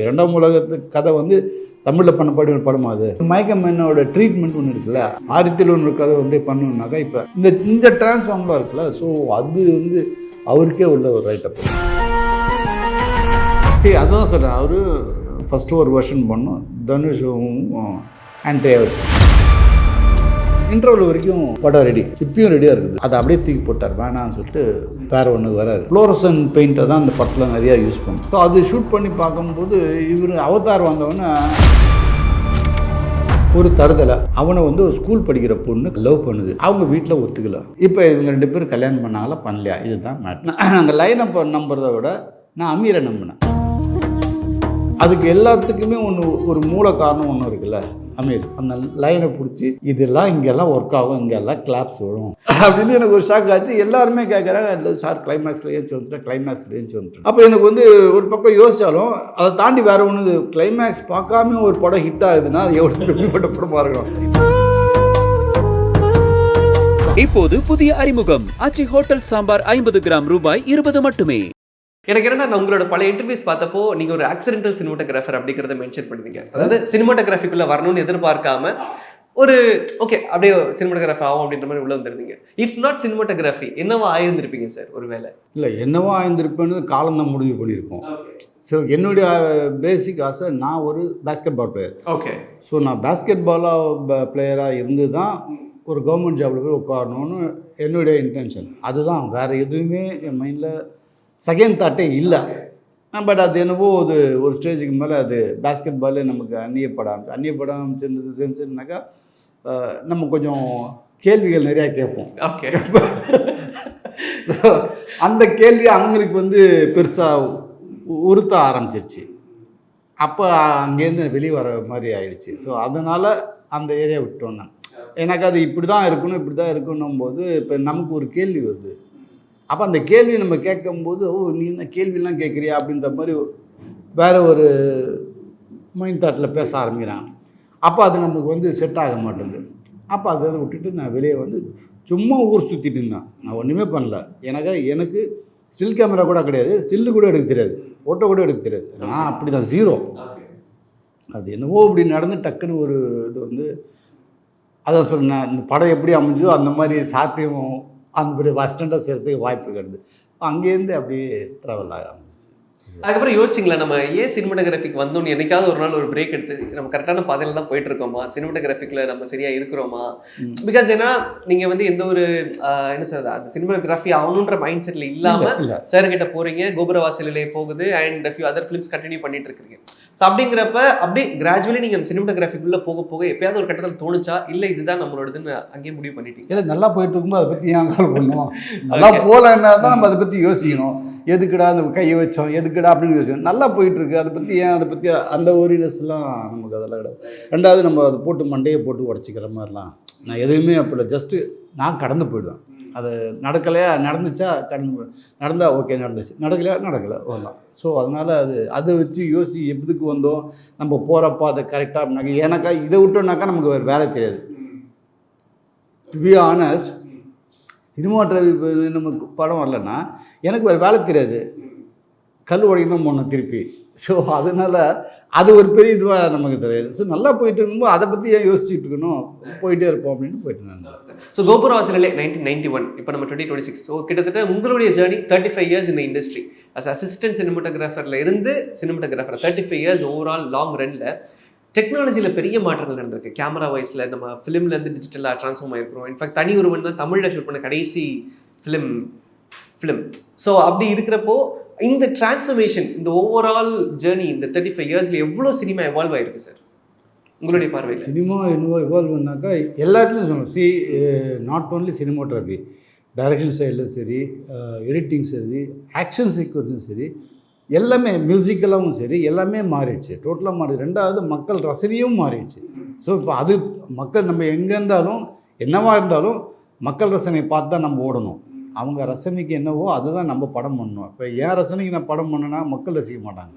இரண்டாம் உலகத்து கதை வந்து தமிழில் பண்ணப்பட படமா அது. மயக்கமன்னோட ட்ரீட்மெண்ட் ஒன்று இருக்குல்ல, ஆரியத்தில் ஒன்று கதை வந்து பண்ணணுன்னாக்கா இப்போ இந்த டிரான்ஸ்ஃபார்ம்லாம் இருக்குல்ல, ஸோ அது வந்து அவருக்கே உள்ள ஒரு ரைட்டப். சரி, அதுதான் சொல்கிறேன். அவர் ஃபஸ்ட்டு ஒரு வெர்ஷன் பண்ணோம், தனுஷும் ஆண்ட்ரியா வச்சு இன்டர்வல் வரைக்கும் படம் ரெடி, இப்பயும் ரெடியாக இருக்குது. அதை அப்படியே தூக்கி போட்டார், வேணான்னு சொல்லிட்டு வேறு ஒன்று வராது. ஃப்ளோரசன் பெயிண்ட்டை தான் அந்த படத்தில் நிறையா யூஸ் பண்ணும். ஸோ அது ஷூட் பண்ணி பார்க்கும்போது இவர் அவதார் வந்தவொடனே ஒரு தருதலை, அவனை வந்து ஒரு ஸ்கூல் படிக்கிற பொண்ணு லவ் பண்ணுது, அவங்க வீட்டில் ஒத்துக்கல. இப்போ இவங்க 2 பேரும் கல்யாணம் பண்ணாங்களா பண்ணலையா, இதுதான் மேட்ரு. அந்த லைனை நம்புறதை விட நான் அமீரை நம்பினேன். அதுக்கு எல்லாத்துக்குமே ஒரு மூல காரணம் ஒன்று இருக்குல்ல, அமீர். அந்த லைனை பிடிச்சி இதெல்லாம் இங்கெல்லாம் ஒர்க் ஆகும், இங்கெல்லாம் கிளாப்ஸ் வரும் அப்படின்னு எனக்கு ஒரு ஷாக் ஆச்சு. எல்லாருமே கேட்குறாங்க, இல்லை சார் கிளைமேக்ஸில் ஏஞ்சி வந்துட்டேன், கிளைமேக்ஸில் ஏஞ்சி வந்துட்டேன். அப்போ எனக்கு வந்து ஒரு பக்கம் யோசித்தாலும் அதை தாண்டி வேறு ஒன்று, கிளைமேக்ஸ் பார்க்காம ஒரு படம் ஹிட் ஆகுதுன்னா அது எவ்வளோ எப்படிப்பட்ட படமாக இருக்கணும். இப்போது புதிய அறிமுகம் ஆச்சி ஹோட்டல் சாம்பார் 50 கிராம் ரூபாய் 20 மட்டுமே. எனக்கு என்னன்னா, நான் உங்களோட பழைய இன்டர்வியூஸ் பார்த்தப்போ நீங்க ஒரு ஆக்சிடென்டல் சினிமாட்டோகிராஃபர் அப்படிங்கிறத மென்ஷன் பண்ணிருந்தீங்க. அதாவது சினிமாட்டோகிராஃபிக்குள்ள வரணும்னு எதிர்பார்க்காம ஒரு ஓகே அப்படியே சினிமாட்டோகிராஃபி ஆகும் அப்படின்ற மாதிரி உள்ள வந்திருந்தீங்க. இஃப் நாட் சினிமாட்டோகிராஃபி என்னவா ஆயிருந்திருப்பீங்க சார்? ஒரு வேலை இல்லை என்னவா ஆயிருந்திருப்பேன்னு காலம் தான் முடிவு பண்ணியிருக்கோம். ஸோ என்னுடைய பேசிக் ஆசை, நான் ஒரு basketball player. Okay. So நான் பேஸ்கெட் பிளேயராக இருந்து தான் ஒரு கவர்மெண்ட் ஜாபில் போய் உட்காரணும்னு என்னுடைய இன்டென்ஷன். அதுதான், வேறு எதுவுமே என் மைண்டில் செகண்ட் தாட்டே இல்லை. பட் அது என்னவோ ஒரு ஸ்டேஜுக்கு மேலே அது பேஸ்கெட் பாலே நமக்கு அந்நியப்பட ஆரம்பிச்சிருந்தது. சென்ஸ்னாக்கா நம்ம கொஞ்சம் கேள்விகள் நிறையா கேட்போம். ஓகே. ஸோ அந்த கேள்வி அவங்களுக்கு வந்து பெருசாக உறுத்த ஆரம்பிச்சிருச்சு. அப்போ அங்கேருந்து வெளியே வர மாதிரி ஆயிடுச்சு. ஸோ அதனால் அந்த ஏரியா விட்டு வந்தேன். எனக்கு அது இப்படி தான் இருக்கணும் போது இப்போ நமக்கு ஒரு கேள்வி வருது. அப்போ அந்த கேள்வி நம்ம கேட்கும்போது, ஓ நீ என்ன கேள்வியெலாம் கேட்குறியா அப்படின்ற மாதிரி வேறு ஒரு மைண்ட் தாட்டில் பேச ஆரம்பிக்கிறாங்க. அப்போ அது நமக்கு வந்து செட் ஆக மாட்டேங்குது. அப்போ அதை விட்டுட்டு நான் வெளியே வந்து சும்மா ஊர் சுற்றிட்டு இருந்தேன். நான் ஒன்றுமே பண்ணல. எனக்கு ஸ்டில் கேமரா கூட கிடையாது, ஸ்டில்லு கூட எடுக்க தெரியாது, ஃபோட்டோ கூட எடுக்க தெரியாது. நான் அப்படி தான் ஜீரோ. அது என்னவோ இப்படி நடந்து டக்குன்னு ஒரு இது வந்து அதான் சொன்னேன், இந்த படம் எப்படி அமைஞ்சோ அந்த மாதிரி சாத்தியம் அந்த ஒரு அசிஸ்டண்ட்டாக சேர்த்துக்கு வாய்ப்பு கிடையாது. அங்கேருந்து அப்படியே ட்ராவல் ஆக ஆரம்பிச்சு. அதுக்கப்புறம் யோசிச்சிங்களா, நம்ம ஏன் சினிமாட்டோகிராஃபிக் வந்தோன்னு என்னைக்காவது ஒரு நாள் ஒரு பிரேக் எடுத்து நம்ம கரெக்டான பாதையில் தான் போயிட்டு இருக்கோமா, சினிமாட்டோகிராஃபிக்கில் நம்ம சரியாக இருக்கிறோமா? பிகாஸ் ஏன்னா நீங்கள் வந்து எந்த ஒரு என்ன சொல்றது, அந்த சினிமாட்டோகிராஃபி ஆகணுன்ற மைண்ட் செட்டில் இல்லாமல் சார்கிட்ட போகிறீங்க, கோபுரவாசலிலே போகுது and few other films continue பண்ணிட்டு இருக்கீங்க. ஸோ அப்படிங்கிறப்ப அப்படியே கிராஜுவலி நீங்கள் அந்த சினிமாட்டோகிராஃபிக்குள்ளே போக போக எப்பயாவது ஒரு கட்டத்தில் தோணுச்சா, இல்லை இதுதான் நம்மளோடதுன்னு அங்கேயே முடிவு பண்ணிட்டீங்க? இல்லை, நல்லா போயிட்டு இருக்கும்போது அதை பற்றி ஏன் கால் பண்ணுவோம். நல்லா போகலன்னா தான் நம்ம அதை பற்றி யோசிக்கணும். எதுக்குடா அந்த கையை வச்சோம், எதுக்குடா அப்படின்னு யோசிக்கணும். நல்லா போயிட்டுருக்கு, அதை பற்றி அந்த ஓரினஸ்லாம் நமக்கு அதெல்லாம் கிடையாது. ரெண்டாவது நம்ம அதை போட்டு மண்டையை போட்டு உடச்சிக்கிற மாதிரிலாம் நான் எதுவுமே அப்படி ஜஸ்ட்டு நான் கடந்து போயிடுவேன். அது நடக்கலையா, நடந்துச்சா கடந்து போயிடும், நடந்தால் ஓகே நடந்துச்சு, நடக்கலையா நடக்கலை வரலாம். ஸோ அதனால் அதை வச்சு யோசிச்சு எதுக்கு வந்தோம், நம்ம போகிறப்போ அதை கரெக்டாக அப்படின்னாக்கா ஏன்னாக்கா இதை விட்டோம்னாக்கா நமக்கு வேறு வேலை தெரியாது. டு பி ஆனஸ்ட், சினிமாட்டோகிராஃபி நமக்கு படம் வரலன்னா எனக்கு வேறு வேலை தெரியாது, கல் உடைக்கு தான் போடணும் திருப்பி. ஸோ அதனால் அது ஒரு பெரிய இதுவாக நமக்கு தெரியாது. ஸோ நல்லா போயிட்டு இருக்கும்போது அதை பற்றி ஏன் யோசிச்சுட்டு இருக்கணும், போயிட்டே இருப்போம் அப்படின்னு போயிட்டு இருந்தாங்க. ஸோ கோபுரவாசலிலே 1991, இப்போ நம்ம 2026. ஸோ கிட்டத்தட்ட உங்களுடைய ஜேர்னி 35 இயர்ஸ் இந்த இண்டஸ்ட்ரி அஸ் அசிஸ்டன்ட் சினிமாட்டோகிராஃபரில் இருந்து சினிமாட்டோகிராஃபர் 35 இயர்ஸ் ஓவரால் லாங் ரன்னில் டெக்னாலஜியில் பெரிய மாற்றங்கள் நடந்திருக்கு. கேமரா வைஸில் நம்ம ஃபிலிம்லேருந்து டிஜிட்டலாக ட்ரான்ஸ்ஃபார்ம் ஆகிருக்கிறோம். இன்ஃபேக்ட் தனி ஒருவன் தான் தமிழில் ஷூட் பண்ண கடைசி ஃபிலிம். ஸோ அப்படி இருக்கிறப்போ இந்த டிரான்ஸ்ஃபர்மேஷன், இந்த ஓவரால் ஜேர்னி இந்த 35 இயர்ஸில் எவ்வளோ சினிமா எவால்வ் ஆகிருக்கு சார் உங்களுடைய பார்வை? சினிமா எவால்வ்னாக்கா எல்லாத்துலேயும் சொல்லணும். நாட் ஓன்லி சினிமாட்டோகிராஃபி, டைரக்ஷன் சைடில் சரி, எடிட்டிங் சரி, ஆக்ஷன் சீக்வன்ஸும் சரி, எல்லாமே மியூசிக்கலாகவும் சரி, எல்லாமே மாறிடுச்சு, டோட்டலாக மாறிடுச்சு. ரெண்டாவது மக்கள் ரசனையும் மாறிடுச்சு. ஸோ இப்போ அது மக்கள் நம்ம எங்கே இருந்தாலும் என்னவாக இருந்தாலும் மக்கள் ரசனையை பார்த்து தான் நம்ம ஓடணும். அவங்க ரசனைக்கு என்னவோ அதுதான் நம்ம படம் பண்ணணும். இப்போ என் ரசனைக்கு நான் படம் பண்ணேன்னா மக்கள் ரசிக்க மாட்டாங்க.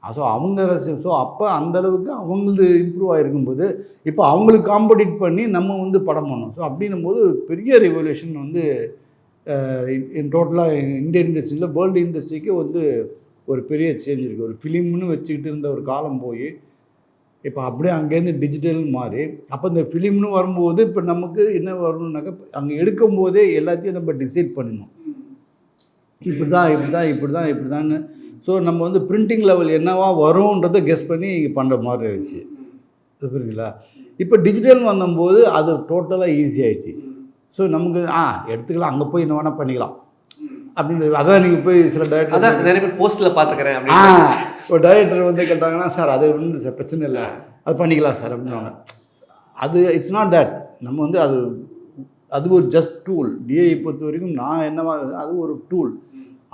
ஸோ அவங்க ஸோ அப்போ அந்தளவுக்கு அவங்களது இம்ப்ரூவ் ஆகிருக்கும்போது இப்போ அவங்களுக்கு காம்படிட் பண்ணி நம்ம வந்து படம் பண்ணணும். ஸோ அப்படின்னும் போது பெரிய ரெவல்யூஷன் வந்து டோட்டலாக இந்தியன் இண்டஸ்ட்ரியில் வேர்ல்டு இண்டஸ்ட்ரிக்கு வந்து ஒரு பெரிய சேஞ்ச் இருக்குது. ஒரு ஃபிலிம்னு வச்சுக்கிட்டு இருந்த ஒரு காலம் போய் இப்போ அப்படியே அங்கேருந்து டிஜிட்டல் மாறி, அப்போ இந்த ஃபிலிம்னு வரும்போது இப்போ நமக்கு என்ன வரணுன்னாக்கா, அங்கே எடுக்கும் போதே எல்லாத்தையும் நம்ம டிசைட் பண்ணணும். இப்படி தான் இப்படிதான்னு. ஸோ நம்ம வந்து பிரிண்டிங் லெவல் என்னவா வரும்ன்றதை கெஸ் பண்ணி பண்ணுற மாதிரி ஆயிடுச்சு. புரியுதுங்களா? இப்போ டிஜிட்டல் வந்தபோது அது டோட்டலாக ஈஸி ஆயிடுச்சு. ஸோ நமக்கு எடுத்துக்கலாம், அங்கே போய் என்ன வேணால் பண்ணிக்கலாம் அப்படின்றது. அதான் நீங்கள் போய் சில அதான் நிறைய பேர் போஸ்ட்டில் பார்த்துக்கிறேன் இப்போ டைரக்டர் வந்து கேட்டாங்கன்னா, சார் அது ஒன்றும் சார் பிரச்சனை இல்லை, அது பண்ணிக்கலாம் சார் அப்படின்வாங்க. அது இட்ஸ் நாட் தட். நம்ம வந்து அது ஒரு ஜஸ்ட் டூல். டிஐ பொறுத்த வரைக்கும் நான் என்னவா, அது ஒரு டூல்,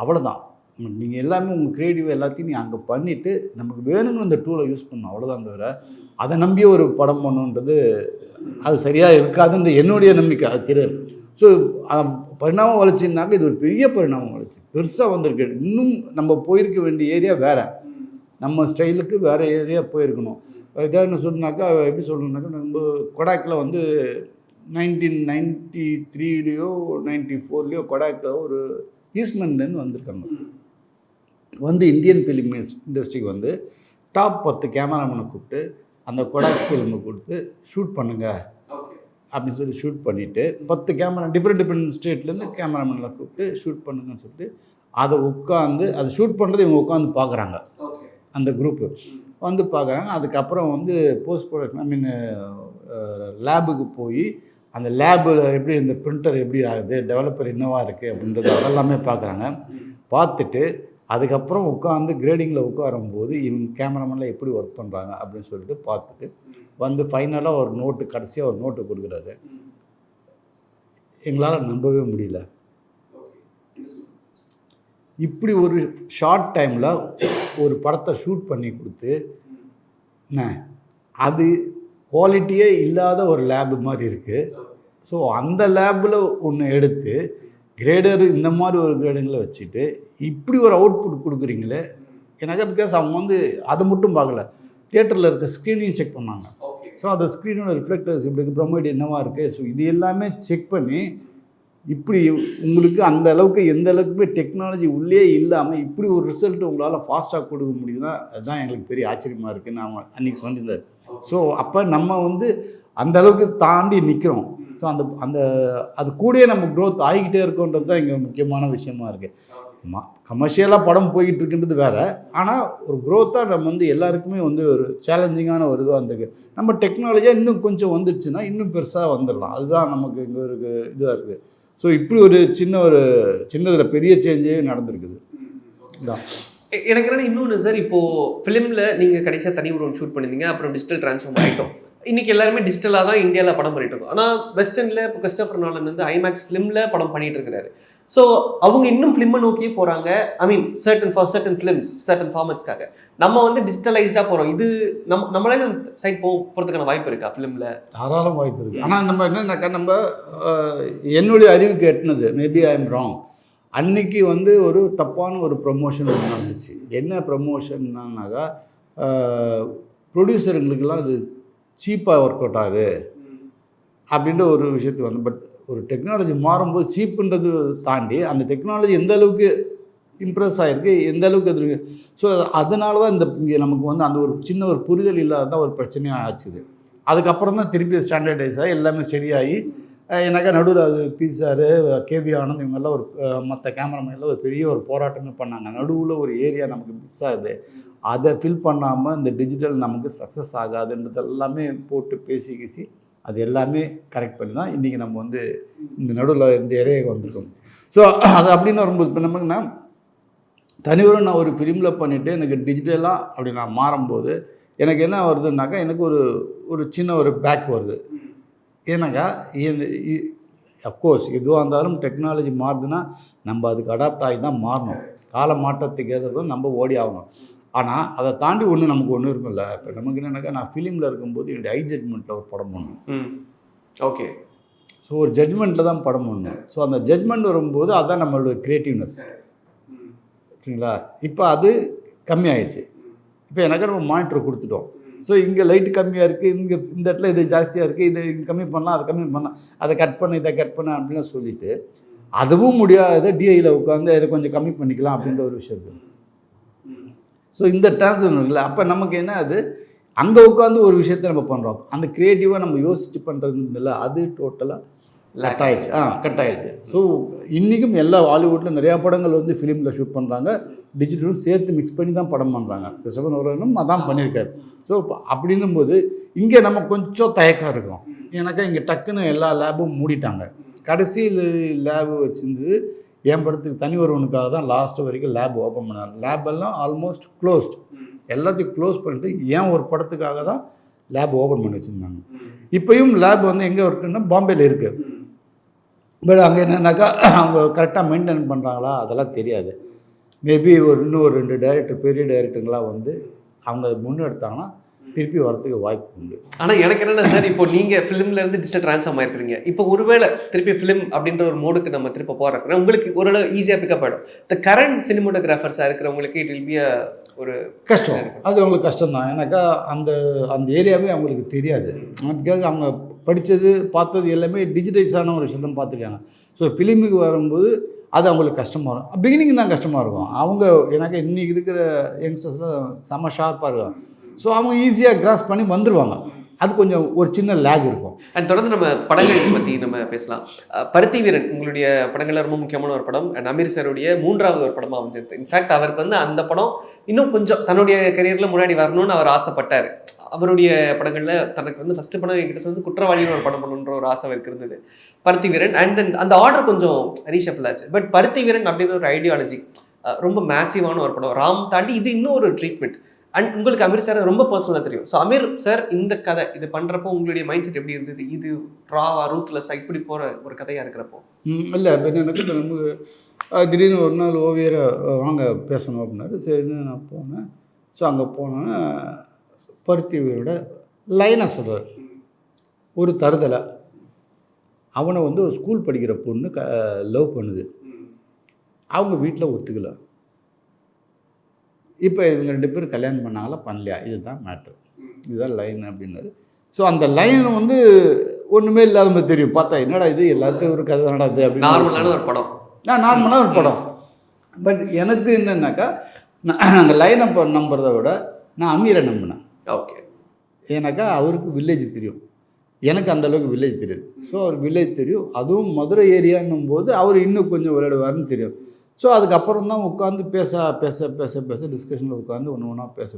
அவ்வளோதான். நீங்கள் எல்லாமே உங்கள் க்ரியேட்டிவ் எல்லாத்தையும் நீங்கள் அங்கே பண்ணிவிட்டு நமக்கு வேணுங்கிற அந்த டூலை யூஸ் பண்ணணும், அவ்வளோதான். தவிர அதை நம்பியே ஒரு படம் பண்ணுன்றது அது சரியாக இருக்காதுன்ற என்னுடைய நம்பிக்கை. அது தெரியாது. ஸோ பரிணாமம் வளர்ச்சின்னாக்க இது ஒரு பெரிய பரிணாமம் வளர்ச்சி, பெருசாக வந்திருக்கு. இன்னும் நம்ம போயிருக்க வேண்டிய ஏரியா வேறு, நம்ம ஸ்டைலுக்கு வேறு ஏரியா போயிருக்கணும். இதாக சொன்னாக்கா எப்படி சொல்லணுன்னாக்கா, நம்ம கொடாக்கில் வந்து 1993லையோ 94லையோ கொடாக்கில் ஒரு ஈஸ்ட்மென்லேருந்து வந்திருக்காங்க. வந்து இந்தியன் ஃபிலிம் இண்டஸ்ட்ரிக்கு வந்து டாப் 10 கேமராமேனை கூப்பிட்டு அந்த கொடாக் ஃபிலிமை கொடுத்து ஷூட் பண்ணுங்கள் அப்படின்னு சொல்லி ஷூட் பண்ணிவிட்டு 10 கேமரா டிஃப்ரெண்ட் ஸ்டேட்லேருந்து கேமராமேனில் கூப்பிட்டு ஷூட் பண்ணுங்கன்னு சொல்லிட்டு அதை உட்காந்து அதை ஷூட் பண்ணுறது இவங்க உட்காந்து பார்க்குறாங்க. அந்த குரூப்பு வந்து பார்க்குறாங்க. அதுக்கப்புறம் வந்து போஸ்ட் ப்ரொடக்ஷன், ஐ மீன் லேபுக்கு போய் அந்த லேபில் எப்படி இந்த பிரிண்டர் எப்படி ஆகுது, டெவலப்பர் என்னவா இருக்குது அப்படின்றது அதெல்லாமே பார்க்குறாங்க. பார்த்துட்டு அதுக்கப்புறம் உட்காந்து கிரேடிங்கில் உட்காரும்போது இவங்க கேமராமேனில் எப்படி ஒர்க் பண்ணுறாங்க அப்படின்னு சொல்லிட்டு பார்த்துட்டு வந்து ஃபைனலாக ஒரு நோட்டு, கடைசியாக ஒரு நோட்டு கொடுக்குறாரு. எங்களால் நம்பவே முடியல. இப்படி ஒரு ஷார்ட் டைமில் ஒரு படத்தை ஷூட் பண்ணி கொடுத்து அது குவாலிட்டியே இல்லாத ஒரு லேபு மாதிரி இருக்குது. ஸோ அந்த லேபில் ஒன்று எடுத்து கிரேடர் இந்த மாதிரி ஒரு கிரேடிங்கில் வச்சுட்டு இப்படி ஒரு அவுட்புட் கொடுக்குறீங்களே எனக்கு. பிகாஸ் அவங்க வந்து அதை மட்டும் பார்க்கல, தியேட்டரில் இருக்க ஸ்க்ரீனையும் செக் பண்ணாங்க. ஸோ அந்த ஸ்க்ரீனோட ரிஃப்ளெக்டர்ஸ் இப்படி இருக்குது, ப்ரொமைட் என்னவா இருக்குது, ஸோ இது எல்லாமே செக் பண்ணி இப்படி உங்களுக்கு அந்த அளவுக்கு எந்த அளவுக்குமே டெக்னாலஜி உள்ளே இல்லாமல் இப்படி ஒரு ரிசல்ட் உங்களால் ஃபாஸ்ட்டாக கொடுக்க முடியுதுன்னா அதுதான் எங்களுக்கு பெரிய ஆச்சரியமாக இருக்குதுன்னு நான் அன்றைக்கி சொல்லியிருந்தேன். ஸோ அப்போ நம்ம வந்து அந்த அளவுக்கு தாண்டி நிற்கிறோம். ஸோ அந்த அது கூடயே நம்ம க்ரோத் ஆகிக்கிட்டே இருக்கோன்றது தான் இங்கே முக்கியமான விஷயமா இருக்குது. கமர்ஷியலாக படம் போய்கிட்டு இருக்குன்றது வேறு, ஆனால் ஒரு க்ரோத்தாக நம்ம வந்து எல்லாருக்குமே வந்து ஒரு சேலஞ்சிங்கான ஒரு இதுவாக இருந்திருக்கு. நம்ம டெக்னாலஜியாக இன்னும் கொஞ்சம் வந்துடுச்சுன்னா இன்னும் பெருசாக வந்துடலாம். அதுதான் நமக்கு இங்கே ஒரு இதாக இருக்குது. ஸோ இப்படி ஒரு சின்னதில் பெரிய சேஞ்சே நடந்திருக்குது. இதான் எனக்கு என்ன இன்னொன்று சார், இப்போது ஃபிலிமில் நீங்கள் கடைசியாக தனி உருவம் ஷூட் பண்ணியிருந்தீங்க, அப்புறம் டிஜிட்டல் ட்ரான்ஸ்ஃபார்ம் ஆகிட்டோம். இன்றைக்கி எல்லாருமே டிஜிட்டலாக தான் இந்தியாவில் படம் பண்ணிட்டு இருக்கோம். ஆனால் வெஸ்டர்னில் இப்போ கிறிஸ்டோபர் நோலன் வந்து ஐமேக்ஸ் ஃபிலிமில் படம் பண்ணிகிட்டு இருக்கிறாரு. ஸோ அவங்க இன்னும் ஃபிலிமை நோக்கியே போகிறாங்க. ஐ மீன் சர்டன் ஃபிலிம்ஸ் சர்டன் ஃபார்மட்ஸ்க்காக நம்ம வந்து டிஜிட்டலைஸ்டாக போகிறோம். இது நம்மளே சைட் போகிறதுக்கான வாய்ப்பு இருக்கா ஃபிலிமில்? தாராளம் வாய்ப்பு இருக்குது. ஆனால் நம்ம என்னன்னாக்கா, நம்ம என்னுடைய அறிவுக்கு எட்டினது, மேபி ஐ எம் ராங், அன்னைக்கு வந்து ஒரு தப்பான ஒரு ப்ரொமோஷன் நடந்துச்சு. என்ன ப்ரொமோஷன்னாக்கா, ப்ரொடியூசருங்களுக்கெல்லாம் அது சீப்பாக ஒர்க் அவுட் ஆகுது அப்படின்ற ஒரு விஷயத்துக்கு வந்து. பட் ஒரு டெக்னாலஜி மாறும்போது சீப்புன்றது தாண்டி அந்த டெக்னாலஜி எந்த அளவுக்கு இம்ப்ரெஸ் ஆகிருக்கு, எந்த அளவுக்கு அது. ஸோ அதனால தான் இங்கே நமக்கு வந்து அந்த ஒரு சின்ன ஒரு புரிதல் இல்லாதான் ஒரு பிரச்சனையாக ஆச்சுது. அதுக்கப்புறம் தான் திருப்பி ஸ்டாண்டர்டைஸ் ஆகி எல்லாமே சரியாகி எனக்கா நடுவில் அது பிசார், கேவி ஆனந்த் இவங்கெல்லாம் ஒரு மற்ற கேமராமேன்லாம் ஒரு பெரிய ஒரு போராட்டமே பண்ணாங்க. நடுவில் ஒரு ஏரியா நமக்கு மிஸ் ஆகுது, அதை ஃபில் பண்ணாமல் இந்த டிஜிட்டல் நமக்கு சக்ஸஸ் ஆகாதுன்றது எல்லாமே போட்டு பேசி அது எல்லாமே கரெக்ட் பண்ணி தான் இன்றைக்கி நம்ம வந்து இந்த நடுவில் இந்த ஏரியாவுக்கு வந்திருக்கோம். ஸோ அது அப்படின்னு வரும்போது இப்போ நமக்குன்னா தனிவரும் நான் ஒரு ஃபிலிமில் பண்ணிவிட்டு எனக்கு டிஜிட்டலாக அப்படி நான் மாறும்போது எனக்கு என்ன வருதுன்னாக்கா, எனக்கு ஒரு சின்ன ஒரு பேக் வருது. ஏன்னாக்கா அஃப்கோர்ஸ் எதுவாக இருந்தாலும் டெக்னாலஜி மாறுதுன்னா நம்ம அதுக்கு அடாப்ட் ஆகி தான் மாறணும். கால மாற்றத்துக்கு ஏதாவது நம்ம ஓடி ஆகணும். ஆனால் அதை தாண்டி நமக்கு ஒன்று இருக்கும்ல. இப்போ நமக்கு என்னன்னாக்கா, நான் ஃபிலிமில் இருக்கும்போது என்னுடைய ஐ ஜட்மெண்ட்டில் ஒரு படம் பண்ணணும். ஓகே. ஸோ ஒரு ஜட்மெண்ட்டில் தான் படம் பண்ணணும். ஸோ அந்த ஜட்மெண்ட் வரும்போது அதுதான் நம்மளோட க்ரியேட்டிவ்னஸ். ஓகேங்களா? இப்போ அது கம்மியாயிடுச்சு. இப்போ எனக்கு நம்ம மானிட்டர் கொடுத்துட்டோம். ஸோ இங்கே லைட்டு கம்மியாக இருக்குது, இங்கே இந்த இடத்துல இது ஜாஸ்தியாக இருக்குது, இதை கம்மி பண்ணலாம், அதை கம்மி பண்ணலாம், அதை கட் பண்ண இதை கட் பண்ண அப்படின்னு சொல்லிவிட்டு அதுவும் முடியாத டிஐயில் உட்காந்து இதை கொஞ்சம் கம்மி பண்ணிக்கலாம் அப்படின்ற ஒரு விஷயம் இருக்குது. ஸோ இந்த டிரான்ஸ்ஃபர் இருக்குல்ல, அப்போ நமக்கு என்ன அது அங்கே உட்காந்து ஒரு விஷயத்த நம்ம பண்ணுறோம், அந்த க்ரியேட்டிவாக நம்ம யோசிச்சு பண்ணுறது இல்லை, அது டோட்டலாக கட் ஆகிடுச்சு. கட் ஆகிடுச்சு. ஸோ இன்றைக்கும் எல்லா ஹாலிவுட்டில் நிறையா படங்கள் வந்து ஃபிலிமில் ஷூட் பண்ணுறாங்க, டிஜிட்டலும் சேர்த்து மிக்ஸ் பண்ணி தான் படம் பண்ணுறாங்க. கிறிஸ்டோபர் நோலனும் அதான் பண்ணியிருக்காரு. ஸோ அப்படின்னும் போது இங்கே நம்ம கொஞ்சம் தயக்கம் இருக்கும். ஏன்னாக்கா இங்கே டக்குன்னு எல்லா லேபும் மூடிட்டாங்க. கடைசியில் லேபு வச்சுருந்து என் படத்துக்கு தனி ஒருவனுக்காக தான் லாஸ்ட்டு வரைக்கும் லேப் ஓப்பன் பண்ணாங்க. லேபெல்லாம் ஆல்மோஸ்ட் க்ளோஸ்ட், எல்லாத்தையும் க்ளோஸ் பண்ணிட்டு ஏன் ஒரு படத்துக்காக தான் லேப் ஓப்பன் பண்ணி வச்சுருந்தாங்க. இப்போயும் லேப் வந்து எங்கே இருக்குன்னா பாம்பேயில் இருக்குது. பட் அங்கே என்னன்னாக்கா அவங்க கரெக்டாக மெயின்டைன் பண்ணுறாங்களா அதெல்லாம் தெரியாது. மேபி இன்னும் ஒரு 2 டைரக்டர் பெரிய டைரக்டருங்களாம் வந்து அவங்க முன்னெடுத்தாங்கன்னா திருப்பி வரதுக்கு வாய்ப்பு உண்டு. ஆனால் எனக்கு என்னென்ன சார், இப்போ நீங்கள் ஃபிலிம்லேருந்து டிஜிட்டல் ட்ரான்ஸ்ஃபார்ம் ஆயிருக்கிறீங்க, இப்போ ஒருவேளை திருப்பி ஃபிலிம் அப்படின்ற ஒரு மோடுக்கு நம்ம திருப்ப போகிறோம், உங்களுக்கு ஓரளவு ஈஸியாக பிக்கப் ஆகிடும். இந்த கரண்ட் சினிமோட்டோகிராஃபர்ஸாக இருக்கிறவங்களுக்கு இட் வில் பி ஒரு கஷ்டம். அது அவங்களுக்கு கஷ்டம்தான். ஏன்னாக்கா அந்த அந்த ஏரியாவே அவங்களுக்கு தெரியாது. பிகாஸ் அவங்க படித்தது பார்த்தது எல்லாமே டிஜிட்டலைஸான ஒரு விஷயம் தான் பார்த்துருக்காங்க. ஸோ ஃபிலிமுக்கு வரும்போது அது அவங்களுக்கு கஷ்டமாக இருக்கும். பிகினிங் தான் கஷ்டமாக இருக்கும். அவங்க ஏன்னாக்கா இன்றைக்கி இருக்கிற யங்ஸ்டர்ஸ்லாம் செம்ம ஷார்ப்பாக இருக்கும். ஸோ அவங்க ஈஸியாக கிராஸ் பண்ணி வந்துடுவாங்க. அது கொஞ்சம் ஒரு சின்ன லேக் இருக்கும். அண்ட் தொடர்ந்து நம்ம படங்கள் பற்றி நம்ம பேசலாம். பருத்தி வீரன் உங்களுடைய படங்களில் ரொம்ப முக்கியமான ஒரு படம். அண்ட் அமீர் சாருடைய 3வது ஒரு படமாக அமைஞ்சிருக்கு. இன்ஃபேக்ட் அவருக்கு வந்து அந்த படம் இன்னும் கொஞ்சம் தன்னுடைய கரியரில் முன்னாடி வரணும்னு அவர் ஆசைப்பட்டார். அவருடைய படங்களில் தனக்கு வந்து ஃபஸ்ட்டு படம் என்கிட்ட வந்து குற்றவாளின்னு ஒரு படம் பண்ணணுன்ற ஒரு ஆசை அவருக்கு இருந்தது. பருத்தி வீரன் அண்ட் தென் அந்த ஆர்டர் கொஞ்சம் ரீஷஃபில் ஆச்சு. பட் பருத்தி வீரன் அப்படின்ற ஒரு ஐடியாலஜி ரொம்ப மேசிவான ஒரு படம். ராம் தாண்டி இது இன்னும் ஒரு ட்ரீட்மெண்ட். அண்ட் உங்களுக்கு அமீர் சார் ரொம்ப பர்சனலாக தெரியும். ஸோ அமீர் சார் இந்த கதை இது பண்ணுறப்போ உங்களுடைய மைண்ட் செட் எப்படி இருந்தது? இது ராவா ரூத்லெஸ்ஸாக இப்படி போகிற ஒரு கதையாக இருக்கிறப்போ? இல்லை, இப்போ எனக்கு நம்ம திடீர்னு ஒரு நாள் ஓவியரை வாங்க பேசணும் அப்படின்னாரு. சரின்னு நான் போனேன். ஸோ அங்கே போனோன்னா பருத்தியோட லைனை சொல்கிறார். ஒரு தருதலை அவனை வந்து ஒரு ஸ்கூல் படிக்கிற பொண்ணு லவ் பண்ணுது. அவங்க வீட்டில் ஒத்துக்கலை. இப்போ இவங்க 2 பேரும் கல்யாணம் பண்ணாங்களா பண்ணலையா, இதுதான் மேட்ரு, இதுதான் லைன் அப்படின்னாரு. ஸோ அந்த லைன் வந்து ஒன்றுமே இல்லாத மாதிரி தெரியும். பார்த்தா என்னடா இது எல்லாத்தையும் ஒரு கதை நடாது அப்படின்னு. நார்மலான ஒரு படம். நார்மலான ஒரு படம். பட் எனக்கு என்னன்னாக்கா நான் அந்த லைனை நம்புறதை விட நான் அமீரை நம்பினேன். ஓகே. ஏன்னாக்கா அவருக்கு வில்லேஜ் தெரியும், எனக்கு அந்தளவுக்கு வில்லேஜ் தெரியுது. ஸோ அவர் வில்லேஜ் தெரியும், அதுவும் மதுரை ஏரியான்னும் போது அவர் இன்னும் கொஞ்சம் விளையாடுவார்னு தெரியும். ஸோ அதுக்கப்புறம் தான் உட்காந்து பேச டிஸ்கஷனில் உட்காந்து ஒன்று பேச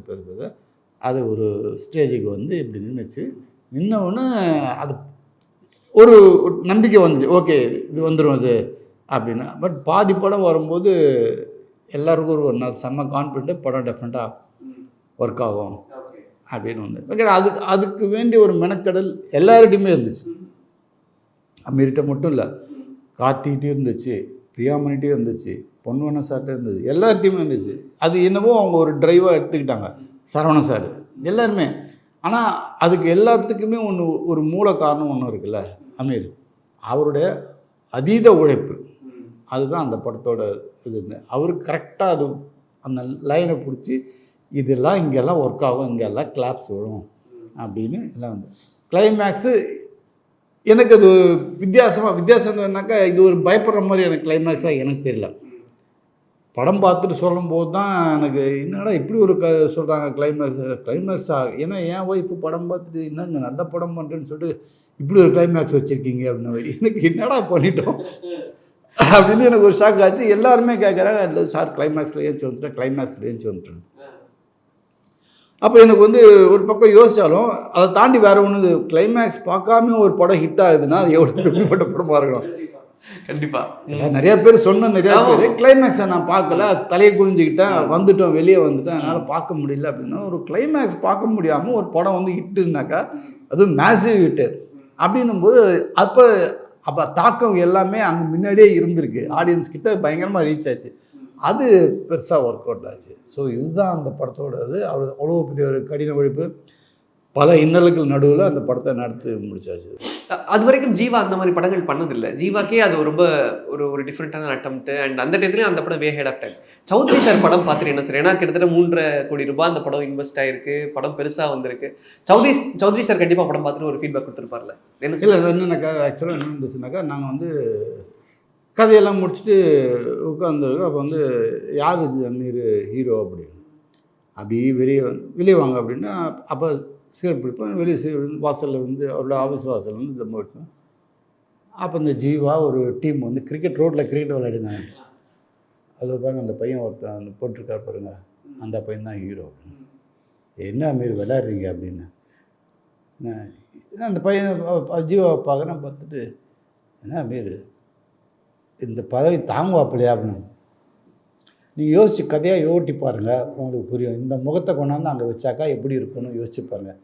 அது ஒரு ஸ்டேஜுக்கு வந்து இப்படி நின்றுச்சு. நின்னவுடனே அது ஒரு நம்பிக்கை வந்துச்சு, ஓகே இது வந்துடும் இது அப்படின்னு. பட் பாதி படம் வரும்போது எல்லாருக்கும் ஒரு நாள் செம்ம கான்ஃபிடென்ட்டு படம் டெஃபினட்டாக ஒர்க் ஆகும் அப்படின்னு வந்து அதுக்கு வேண்டிய ஒரு மெனக்கடல் எல்லார்கிட்டையுமே இருந்துச்சு. அமீர்கிட்ட மட்டும் இல்லை, கார்த்திகிட்டையும் இருந்துச்சு, பிரியாமணிட்டையும் இருந்துச்சு, பொன்வண்ண சார்கிட்ட இருந்தது, எல்லார்ட்டையுமே இருந்துச்சு. அது என்னவோ அவங்க ஒரு ட்ரைவாக எடுத்துக்கிட்டாங்க, சரவணன் சார் எல்லாருமே. ஆனால் அதுக்கு எல்லாத்துக்குமே ஒரு மூல காரணம் ஒன்று இருக்குல்ல, அமீர் அவருடைய அதீத உழைப்பு. அதுதான் அந்த படத்தோட இது. அவருக்கு கரெக்டாக அது அந்த லைனை பிடிச்சி இதெல்லாம் இங்கெல்லாம் ஒர்க் ஆகும், இங்கெல்லாம் கிளாப்ஸ் வரும் அப்படின்னு எல்லாம் வந்து கிளைமேக்ஸு எனக்கு அது வித்தியாசம்னாக்கா இது ஒரு பயப்படுற மாதிரி எனக்கு கிளைமேக்ஸாக எனக்கு தெரியல. படம் பார்த்துட்டு சொல்லும் போது தான் எனக்கு என்னடா இப்படி ஒரு சொல்கிறாங்க கிளைமேக்ஸாக. ஏன்னா என் ஒய்ஃபு படம் பார்த்துட்டு என்னங்க அந்த படம் பண்ணுறேன்னு சொல்லிட்டு இப்படி ஒரு கிளைமேக்ஸ் வச்சுருக்கீங்க அப்படின்னு. எனக்கு என்னடா பண்ணிட்டோம் அப்படின்னு எனக்கு ஒரு ஷாக் ஆச்சு. எல்லாருமே கேட்குறாங்க, இல்லை சார் கிளைமேக்ஸில் ஏஞ்சி வந்துட்டேன். அப்போ எனக்கு வந்து ஒரு பக்கம் யோசித்தாலும் அதை தாண்டி வேறு ஒன்று, கிளைமேக்ஸ் பார்க்காம ஒரு படம் ஹிட் ஆகுதுன்னா அது எவ்வளோ பெரியப்பட்ட படமாக இருக்கணும். கண்டிப்பாக நிறையா பேர் நிறையா பேர் கிளைமேக்ஸை நான் பார்க்கல, தலையை குனிஞ்சிக்கிட்டேன், வெளியே வந்துட்டேன், என்னால் பார்க்க முடியல அப்படின்னா. ஒரு கிளைமேக்ஸ் பார்க்க முடியாமல் ஒரு படம் வந்து ஹிட்டுனாக்கா அது மேசிவ் ஹிட்டு அப்படின்னும்போது அப்போ தாக்கம் எல்லாமே அங்கே முன்னாடியே இருந்திருக்கு, ஆடியன்ஸ் கிட்ட பயங்கரமாக ரீச் ஆச்சு. அது பெருசாக ஒர்க் அவுட் ஆச்சு. ஸோ இதுதான் அந்த படத்தோட இது. அவர் அவ்வளோ பெரிய ஒரு கடின உழைப்பு, பல இன்னலுக்கு நடுவில் அந்த படத்தை நடத்தி முடிச்சாச்சு. அது வரைக்கும் ஜீவா அந்த மாதிரி படங்கள் பண்ணதில்லை. ஜீவாக்கே அது ரொம்ப ஒரு டிஃப்ரெண்ட்டான அட்டம்ப்ட். அண்ட் அந்த டைத்துலேயும் அந்த படம் way ahead of time. Choudhary sir படம் பார்த்துட்டு என்ன சார், ஏன்னா கிட்டத்தட்ட 3.5 கோடி ரூபாய் அந்த படம் இன்வெஸ்ட் ஆகிருக்கு, படம் பெருசாக வந்திருக்கு. சௌத்ரி சார் கண்டிப்பாக படம் பார்த்துட்டு ஒரு ஃபீட்பேக் கொடுத்துருப்பார்ல. இல்லை என்னன்னாக்கா ஆக்சுவலாக என்ன இருந்துச்சுனாக்கா, நாங்கள் வந்து கதையெல்லாம் முடிச்சுட்டு உட்காந்துருக்கோம். அப்போ வந்து யார் இது அமீர் ஹீரோ அப்படின்னு. அப்படியே வெளியே வாங்க அப்படின்னா அப்போ சிகரெட் பிடிப்பேன். வெளியே வாசலில் வந்து அவரோட ஆஃபீஸ் வாசலில் வந்து தம் அடிப்பேன். அப்போ இந்த ஜீவா ஒரு டீம் வந்து ரோட்டில் கிரிக்கெட் விளையாடினாங்க. அதில் பாருங்க அந்த பையன் ஒருத்தன் அந்த போட்டிருக்கார் பாருங்க, அந்த பையன் தான் ஹீரோ. என்ன மாரி விளையாடுறீங்க அப்படின்னு அந்த பையன் ஜீவாவை பார்க்குறேன். பார்த்துட்டு என்ன மாரி இந்த பதவி தாங்குவாப்பில்லையா அப்படின்னு நீங்கள் யோசிச்சு கதையாக யோட்டி பாருங்கள், உங்களுக்கு புரியும். இந்த முகத்தை கொண்டாந்து அங்கே வச்சாக்கா எப்படி இருக்கணும் யோசிச்சு பாருங்கள்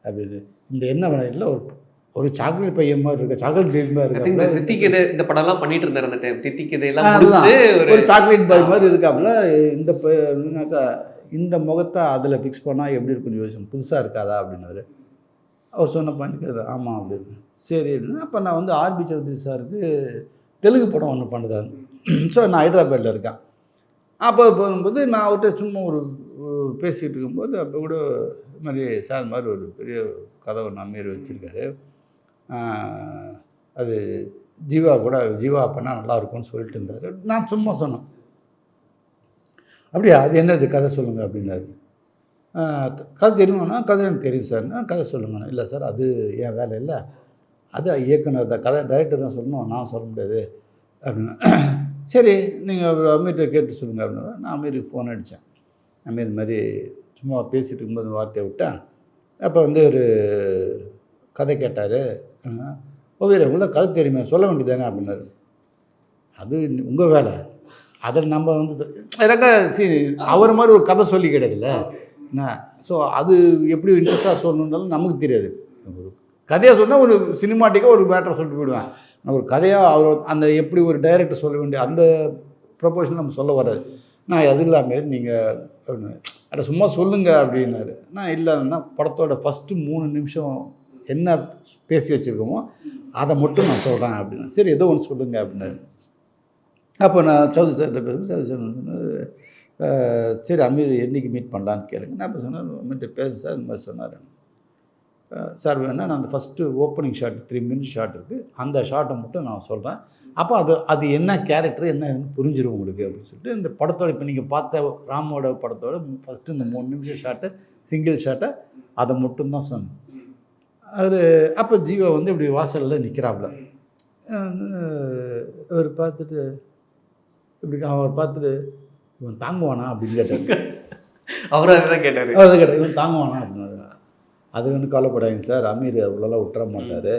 அப்படின்னு. இந்த என்ன இல்லை ஒரு சாக்லேட் பையன் மாதிரி இருக்கு, சாக்லேட் பேபி மாதிரி இருக்கு. தித்திக்குது இந்த படம்லாம் பண்ணிட்டு இருந்தார் அந்த டைம். தித்திக்குது எல்லாம் ஒரு சாக்லேட் பாய் மாதிரி இருக்காப்புல. இந்த அப்படின்னாக்கா இந்த முகத்தை அதில் ஃபிக்ஸ் பண்ணால் எப்படி இருக்குன்னு யோசிச்சு புதுசாக இருக்காதா அப்படின்னாரு. அவர் சொன்ன பண்ணிக்கிறது ஆமாம் அப்படின்னு. சரி அப்படின்னா அப்போ நான் வந்து ஆர்பி சௌத்ரி சாருக்கு தெலுங்கு படம் ஒன்று பண்ணுறேன். ஸோ நான் ஹைதராபாத்தில் இருக்கேன். அப்போ போகும்போது நான் அவர்கிட்ட சும்மா ஒரு பேசிகிட்டு இருக்கும்போது அப்போ கூட இது மாதிரி சார் மாதிரி ஒரு பெரிய கதை ஒன்று அமீர் வச்சுருக்காரு. அது ஜீவா பண்ணால் நல்லாயிருக்கும்னு சொல்லிட்டு இருந்தார். நான் சும்மா சொன்னேன், அப்படியா அது என்னது கதை சொல்லுங்கள் அப்படின்னாரு. கதை தெரியுமாண்ணா? கதை எனக்கு தெரியும் சார்னா. கதை சொல்லுங்கண்ணா. இல்லை சார் அது என் வேலை இல்லை, அது இயக்குனர் தான், கதை டைரக்டர் தான் சொல்லணும், நான் சொல்ல முடியாது அப்படின்னா. சரி நீங்கள் அமீர்கிட்ட கேட்டு சொல்லுங்கள் அப்படின்னா. நான் அமீருக்கு ஃபோன் அடித்தேன். அமீர் இது மாதிரி சும்மா பேசிகிட்டு இருக்கும்போது வார்த்தையை விட்டேன். அப்போ வந்து ஒரு கதை கேட்டார். ஓவியர் உங்களை கதை தெரியுமா, சொல்ல வேண்டியதானே அப்படின்னாரு. அது உங்கள் வேலை, அதில் நம்ம வந்து எனக்கு அவர் மாதிரி ஒரு கதை சொல்லி கிடையாதுல்ல என்ன. ஸோ அது எப்படி இன்ட்ரெஸ்டாக சொல்லணுன்னாலும் நமக்கு தெரியாது. ஒரு கதையாக சொன்னால் ஒரு சினிமாட்டிக்காக ஒரு மேட்டரை சொல்லிட்டு போயிடுவேன். ஒரு கதையாக அவர் அந்த எப்படி ஒரு டைரக்டர் சொல்ல வேண்டிய அந்த ப்ரொபோஷன் நம்ம சொல்ல வராது. நான் அது இல்லாமல் நீங்கள் அதை சும்மா சொல்லுங்கள் அப்படின்னாரு. நான் இல்லைன்னா படத்தோட ஃபஸ்ட்டு 3 நிமிஷம் என்ன பேசி வச்சுருக்கோமோ அதை மட்டும் நான் சொல்கிறேன் அப்படின்னா. சரி ஏதோ ஒன்று சொல்லுங்கள் அப்படின்னாரு. அப்போ நான் சௌத்ரி சார்கிட்ட பேசுகிறேன். சௌத்ரி சார் சொன்னார், சரி அமீர் என்றைக்கு மீட் பண்ணலான்னு கேளுங்க. நான் இப்போ சொன்னேன் அமீர்கிட்ட பேசுங்க சார் இந்த மாதிரி சொன்னார். சார் வேணா நான் அந்த first opening shot 3 minute shot இருக்குது, அந்த ஷாட்டை மட்டும் நான் சொல்கிறேன். அப்போ அது என்ன கேரக்டர் என்னன்னு புரிஞ்சிடும் உங்களுக்கு அப்படின்னு சொல்லிட்டு இந்த படத்தோட இப்போ நீங்கள் பார்த்த ராமோட படத்தோட ஃபஸ்ட்டு இந்த 3 நிமிஷம் ஷாட்டை சிங்கிள் ஷாட்டை அதை மட்டும்தான் சொன்னேன். அவர் அப்போ ஜீவா வந்து இப்படி வாசலில் நிற்கிறாப்புல. அவர் பார்த்துட்டு இப்படி அவர் பார்த்துட்டு இவன் தாங்குவானா அப்படின்னு கேட்டார். அவரும் அதுதான் கேட்டார். இவன் தாங்குவானா அப்படின்னாரு. அது ஒன்றும் கவலைப்படாதீங்க சார், அமீர் அவ்வளோலாம் விட்டுற மாட்டார்,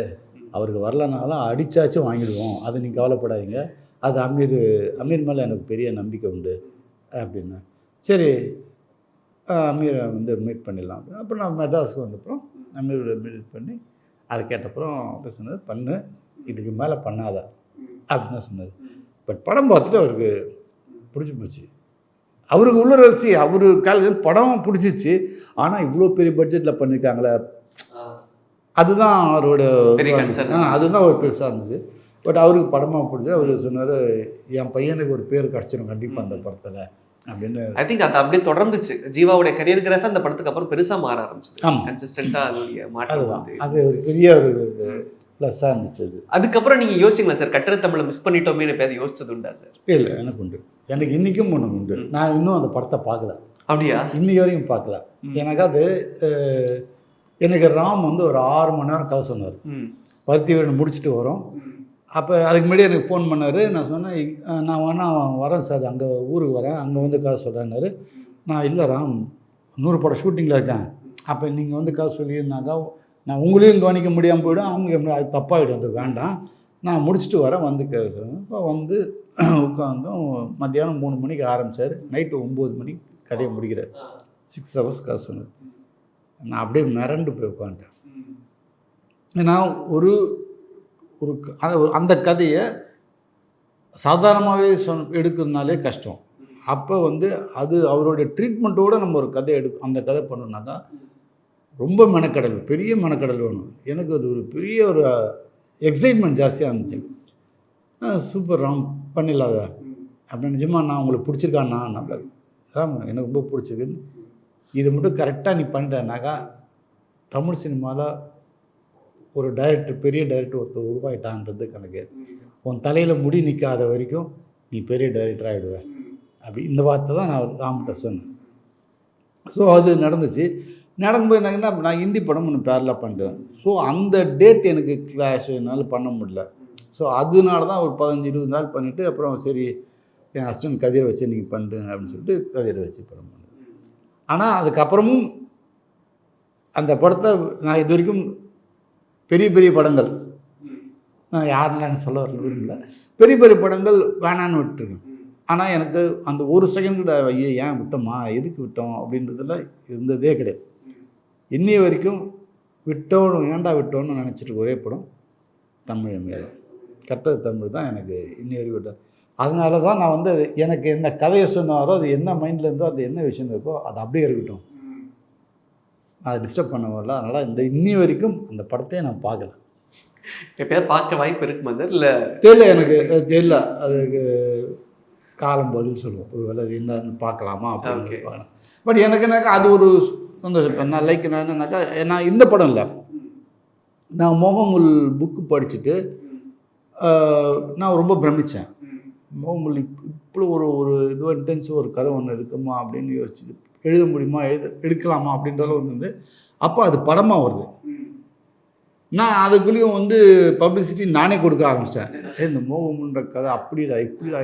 அவருக்கு வரலனாலும் அடித்தாச்சும் வாங்கிடுவோம், அது நீங்கள் கவலைப்படாதீங்க, அது அமீர் மேலே எனக்கு பெரிய நம்பிக்கை உண்டு அப்படின்னா. சரி அமீரை வந்து மீட் பண்ணிடலாம். அப்புறம் நான் மெட்ராஸுக்கு வந்தப்புறம் அமீரோட மீட் பண்ணி அதை கேட்டப்புறம் அப்படி சொன்னது, பண்ணு இதுக்கு மேலே பண்ணாத அப்படின்னு தான் சொன்னார். பட் படம் பார்த்துட்டு அவருக்கு பிடிச்சி போச்சு. அவருக்கு உள்ள ரசி அவர் காலேஜ் படம் பிடிச்சிச்சு. ஆனால் இவ்வளோ பெரிய பட்ஜெட்டில் பண்ணியிருக்காங்களே அதுதான் அவரோட அதுதான் ஒரு பெருசாக இருந்தது. பட் அவருக்கு படமாக பிடிச்சி அவர் சொன்னார், என் பையனுக்கு ஒரு பேர் கிடச்சிடும் கண்டிப்பாக அந்த படத்தில் அப்படின்னு. ஐ திங்க் அது அப்படியே தொடர்ந்துச்சு. ஜீவாவுடைய கரியர் கிராஃப் அந்த படத்துக்கு அப்புறம் பெருசாக மாற ஆரம்பிச்சு. ஆமாம், கன்சிஸ்டண்ட்டாக அதோடைய மாற்றம் அது ஒரு பெரிய ஒரு ப்ளஸ்ஸாக இருந்துச்சு. அது அதுக்கப்புறம் நீங்கள் யோசிங்களா சார், கட்டுரை தமிழை மிஸ் பண்ணிட்டோமே எப்பயாவது யோசிச்சது உண்டா சார்? இல்லை எனக்கு உண்டு, எனக்கு இன்றைக்கும் ஒன்று உண்டு. நான் இன்னும் அந்த படத்தை பார்க்கல. அப்படியா? இன்னைக்கு வரைக்கும் பார்க்கல. எனக்கு அது எனக்கு ராம் வந்து ஒரு 6 மணி நேரம் கதை சொன்னார். பருத்தி வீரன் முடிச்சுட்டு வரோம். அப்போ அதுக்கு முன்னாடி எனக்கு ஃபோன் பண்ணார். நான் சொன்னேன் நான் வேணா வரேன் சார், அங்கே ஊருக்கு வரேன், அங்கே வந்து கதை சொல்கிறேன்னாரு. நான் இல்லை ராம் 100 படம் ஷூட்டிங்கில் இருக்கேன், அப்போ நீங்கள் வந்து கதை சொல்லியிருந்தாக்கா நான் உங்களையும் கவனிக்க முடியாமல் போய்டும், அவங்க அது தப்பாகிடும், அது வேண்டாம், நான் முடிச்சுட்டு வரேன் வந்து கேட்குறேன். இப்போ வந்து உட்காந்தோம். மத்தியானம் 3 மணிக்கு ஆரம்பித்தார், நைட்டு 9 மணிக்கு கதையை முடிக்கிறார். 6 ஹவர்ஸ் கதை சொன்னது. நான் அப்படியே மிரண்டு போய் உட்காந்துட்டேன். நான் ஒரு அந்த கதையை சாதாரணமாகவே எடுக்கிறதுனாலே கஷ்டம். அப்போ வந்து அது அவருடைய ட்ரீட்மெண்ட்டோடு நம்ம ஒரு கதை அந்த கதை பண்ணோம்னாக்கா ரொம்ப மெனக்கடல், பெரிய மெனக்கடல் வேணும். எனக்கு அது ஒரு பெரிய ஒரு எக்ஸைட்மெண்ட் ஜாஸ்தியாக இருந்துச்சு. சூப்பர் ராம் பண்ணிடலாத அப்படின்னு. நிஜமா நான் உங்களுக்கு பிடிச்சிருக்காண்ணா நம்மள ராம் எனக்கு ரொம்ப பிடிச்சிருக்குன்னு இது மட்டும் கரெக்டாக நீ பண்ணிட்டேன்னாக்கா தமிழ் சினிமாவில் ஒரு டைரக்டர், பெரிய டைரக்டர் ஒருத்தர் உருவாயிட்டான்றது கணக்கு. உன் தலையில் முடி நிற்காத வரைக்கும் நீ பெரிய டைரக்டர் ஆகிடுவேன் அப்படி. இந்த வார்த்தை தான் நான் ராம்கிட்ட சொன்னேன். ஸோ அது நடந்துச்சு. நடக்கும்போது என்னங்கன்னா நான் ஹிந்தி படம் ஒன்று பேரலாக பண்ணிட்டேன். ஸோ அந்த டேட் எனக்கு கிளாஷ் என்னால் பண்ண முடியல. ஸோ அதனால தான் ஒரு 15-20 நாள் பண்ணிவிட்டு அப்புறம் சரி என் ஹஸ்பண்ட் கதிரை வச்சு நீங்கள் பண்ணுறேன் அப்படின்னு சொல்லிட்டு கதிரை வச்சு படம் பண்ணேன். ஆனால் அதுக்கப்புறமும் அந்த படத்தை நான் இது வரைக்கும் பெரிய பெரிய படங்கள் நான் யாருன்னு சொல்ல வர விரும்பல, பெரிய பெரிய படங்கள் வேணான்னு விட்டுருக்கேன். ஆனால் எனக்கு அந்த ஒரு செகண்ட் கூட ஐயோ ஏன் விட்டோமா எதுக்கு விட்டோம் அப்படின்றதுல இருந்ததே கிடையாது. இன்னைய வரைக்கும் விட்டோம் ஏன்டா விட்டோன்னு நினச்சிட்டு ஒரே படம் தமிழ் மேலே கட்டது தமிழ் தான் எனக்கு இன்னைய வரைக்கும் விட்டேன். அதனால தான் நான் வந்து எனக்கு என்ன கதையை சொன்னாரோ அது என்ன மைண்டில் இருந்தோ அது என்ன விஷயம் இருக்கோ அது அப்படியே இருக்கட்டும், அதை டிஸ்டர்ப் பண்ண வரல. அதனால் இந்த இன்னி வரைக்கும் அந்த படத்தையே நான் பார்க்கல. எப்பயாவது பார்க்க வாய்ப்பு இருக்குமா சார்? இல்லை தெரியல, எனக்கு தெரியல, அதுக்கு காலம் பதில் சொல்லுவோம். ஒரு வேலை அது என்னன்னு பார்க்கலாமா அப்படின்னு பார்க்கலாம். பட் எனக்கு என்னக்கா அது ஒரு சந்தோஷம். இப்போ நான் லைக் நான் என்னன்னாக்கா நான் இந்த படம் இல்லை, நான் மோகமுல் புக்கு படிச்சுட்டு நான் ரொம்ப பிரமித்தேன். மோகமுல் இப்படி ஒரு இதுவாக இன்டென்சிவ் ஒரு கதை ஒன்று இருக்குமா அப்படின்னு யோசிச்சுட்டு எழுத முடியுமா எடுக்கலாமா அப்படின்றத ஒன்று வந்து அப்போ அது படமாக வருது. நான் அதுக்குள்ளேயும் வந்து பப்ளிசிட்டி நானே கொடுக்க ஆரம்பிச்சிட்டேன். இந்த மோகமுன்ற கதை அப்படிடா இப்படிடா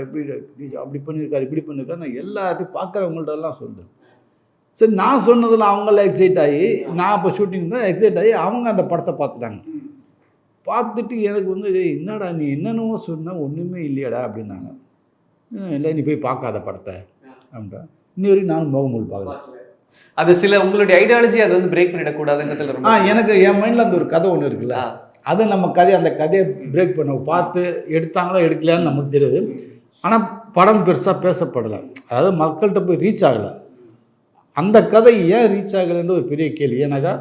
அப்படி பண்ணியிருக்காரு இப்படி பண்ணியிருக்காரு நான் எல்லாத்தையும் பார்க்குறவங்கள்ட்டெல்லாம் சொல்லுவேன். சரி நான் சொன்னதில் அவங்களாம் எக்ஸைட் ஆகி நான் இப்போ ஷூட்டிங் தான் எக்ஸைட் ஆகி அவங்க அந்த படத்தை பார்த்துட்டாங்க. பார்த்துட்டு எனக்கு வந்து என்னடா நீ என்னென்னவோ சொன்னால் ஒன்றுமே இல்லையாடா அப்படின்னாங்க. இல்லை நீ போய் பார்க்காத படத்தை அப்படின்ட்டா. இன்னி வரைக்கும் நானும் மோகமுல் பார்க்கல. அது சில உங்களுடைய ஐடியாலஜி அதை வந்து பிரேக் பண்ணிடக்கூடாதுங்கிறதுல எனக்கு என் மைண்டில் அந்த ஒரு கதை ஒன்று இருக்குல்ல, அது நம்ம அந்த கதையை பிரேக் பண்ண பார்த்து எடுத்தாங்களோ எடுக்கலையான்னு நமக்கு தெரியுது. ஆனால் படம் பெருசாக பேசப்படலை, அதாவது மக்கள்கிட்ட போய் ரீச் ஆகலை. அந்த கதை ஏன் ரீச் ஆகலைன்ற ஒரு பெரிய கேள்வி. ஏன்னாக்கா